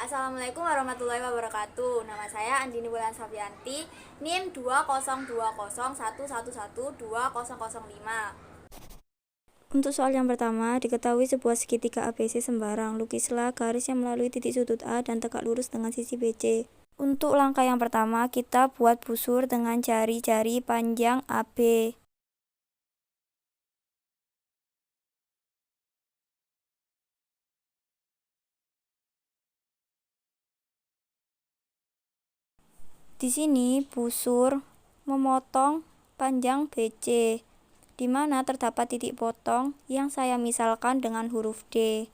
Assalamualaikum warahmatullahi wabarakatuh. Nama saya Andini Wulan Safianti, NIM 20201112005. Untuk soal yang pertama, diketahui sebuah segitiga ABC sembarang. Lukislah garis yang melalui titik sudut A dan tegak lurus dengan sisi BC. Untuk langkah yang pertama, kita buat busur dengan jari-jari panjang AB. Di sini busur memotong panjang BC, di mana terdapat titik potong yang saya misalkan dengan huruf D.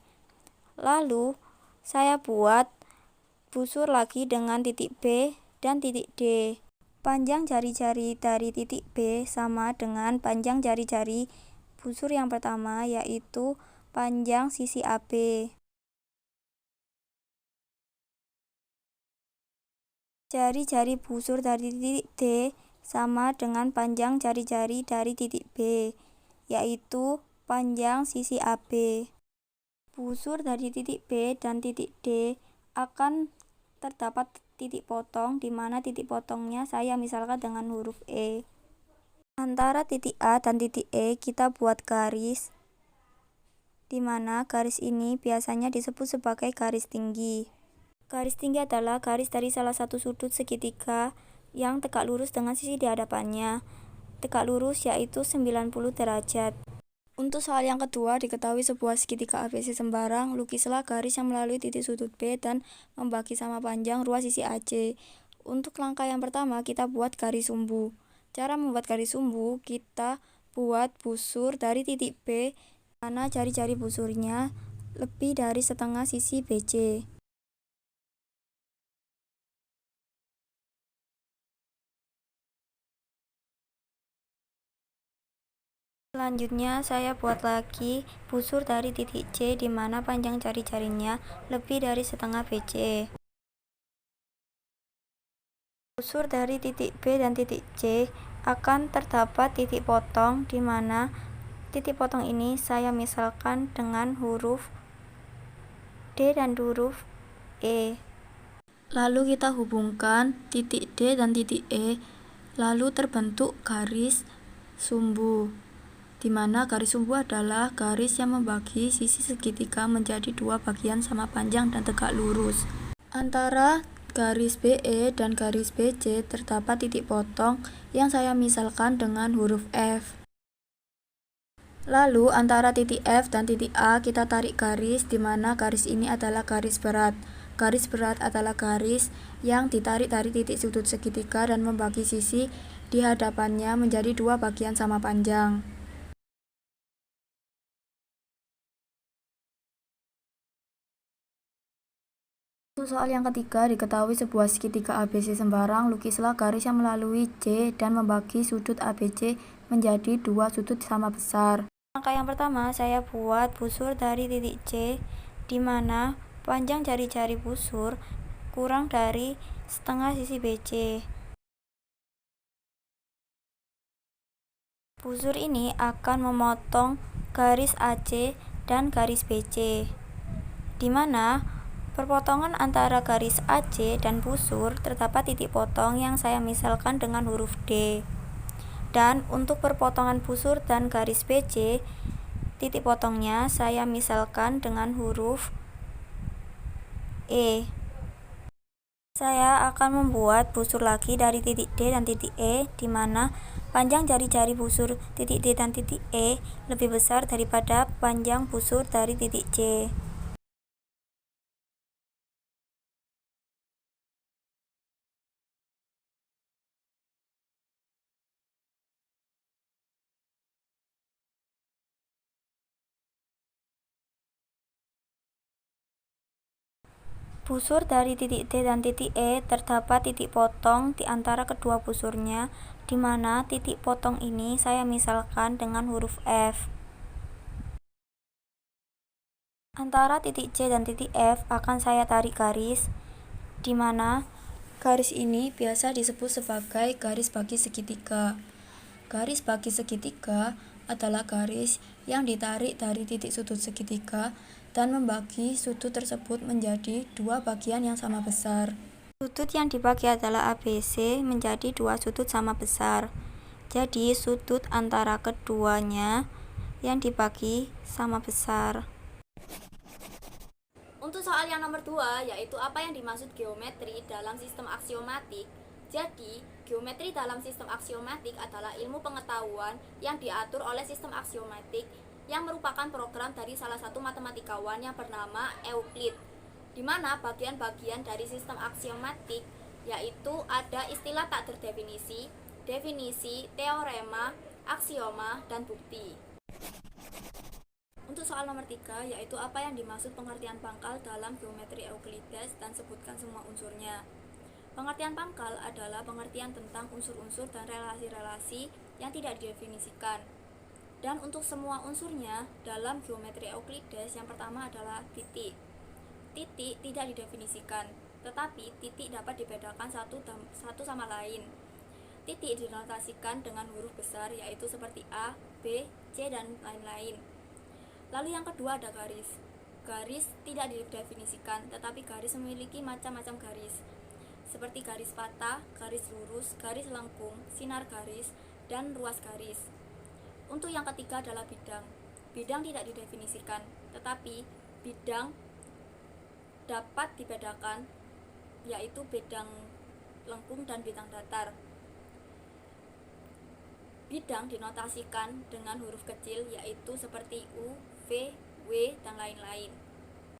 Lalu saya buat busur lagi dengan titik B dan titik D. Panjang jari-jari dari titik B sama dengan panjang jari-jari busur yang pertama, yaitu panjang sisi AB. Jari-jari busur dari titik D sama dengan panjang jari-jari dari titik B, yaitu panjang sisi AB. Busur dari titik B dan titik D akan terdapat titik potong, di mana titik potongnya saya misalkan dengan huruf E. Antara titik A dan titik E kita buat garis, di mana garis ini biasanya disebut sebagai garis tinggi. Garis tinggi adalah garis dari salah satu sudut segitiga yang tegak lurus dengan sisi di hadapannya. Tegak lurus yaitu 90 derajat. Untuk soal yang kedua, diketahui sebuah segitiga ABC sembarang. Lukislah garis yang melalui titik sudut B dan membagi sama panjang ruas sisi AC. Untuk langkah yang pertama, kita buat garis sumbu. Cara membuat garis sumbu, kita buat busur dari titik B, mana jari-jari busurnya lebih dari setengah sisi BC. Selanjutnya saya buat lagi busur dari titik C, di mana panjang jari-jarinya lebih dari setengah BC. Busur dari titik B dan titik C akan terdapat titik potong, di mana titik potong ini saya misalkan dengan huruf D dan huruf E. Lalu kita hubungkan titik D dan titik E, lalu terbentuk garis sumbu, di mana garis sumbu adalah garis yang membagi sisi segitiga menjadi dua bagian sama panjang dan tegak lurus. Antara garis BE dan garis BC terdapat titik potong yang saya misalkan dengan huruf F. Lalu antara titik F dan titik A kita tarik garis, di mana garis ini adalah garis berat. Garis berat adalah garis yang ditarik dari titik sudut segitiga dan membagi sisi di hadapannya menjadi dua bagian sama panjang. Untuk soal yang ketiga, diketahui sebuah segitiga ABC sembarang. Lukislah garis yang melalui C dan membagi sudut ABC menjadi dua sudut sama besar. Langkah yang pertama, saya buat busur dari titik C, di mana panjang jari-jari busur kurang dari setengah sisi BC. Busur ini akan memotong garis AC dan garis BC, di mana perpotongan antara garis AC dan busur terdapat titik potong yang saya misalkan dengan huruf D. Dan untuk perpotongan busur dan garis BC, titik potongnya saya misalkan dengan huruf E. Saya akan membuat busur lagi dari titik D dan titik E, di mana panjang jari-jari busur titik D dan titik E lebih besar daripada panjang busur dari titik C. Busur dari titik D dan titik E terdapat titik potong di antara kedua busurnya, di mana titik potong ini saya misalkan dengan huruf F. Antara titik C dan titik F akan saya tarik garis, di mana garis ini biasa disebut sebagai garis bagi segitiga. Garis bagi segitiga adalah garis yang ditarik dari titik sudut segitiga dan membagi sudut tersebut menjadi dua bagian yang sama besar. Sudut yang dibagi adalah ABC menjadi dua sudut sama besar. Jadi sudut antara keduanya yang dibagi sama besar. Untuk soal yang nomor 2, yaitu apa yang dimaksud geometri dalam sistem aksiomatik. Jadi, geometri dalam sistem aksiomatik adalah ilmu pengetahuan yang diatur oleh sistem aksiomatik yang merupakan program dari salah satu matematikawan yang bernama Euclid, di mana bagian-bagian dari sistem aksiomatik yaitu ada istilah tak terdefinisi, definisi, teorema, aksioma, dan bukti. Untuk soal nomor 3, yaitu apa yang dimaksud pengertian pangkal dalam geometri Euclides dan sebutkan semua unsurnya. Pengertian pangkal adalah pengertian tentang unsur-unsur dan relasi-relasi yang tidak didefinisikan. Dan untuk semua unsurnya dalam geometri Euclides, yang pertama adalah titik. Titik tidak didefinisikan, tetapi titik dapat dibedakan satu sama lain. Titik dinotasikan dengan huruf besar, yaitu seperti A, B, C, dan lain-lain. Lalu yang kedua ada garis. Garis tidak didefinisikan, tetapi garis memiliki macam-macam garis, seperti garis patah, garis lurus, garis lengkung, sinar garis, dan ruas garis. Untuk yang ketiga adalah bidang. Bidang tidak didefinisikan, tetapi bidang dapat dibedakan, yaitu bidang lengkung dan bidang datar. Bidang dinotasikan dengan huruf kecil, yaitu seperti U, V, W, dan lain-lain.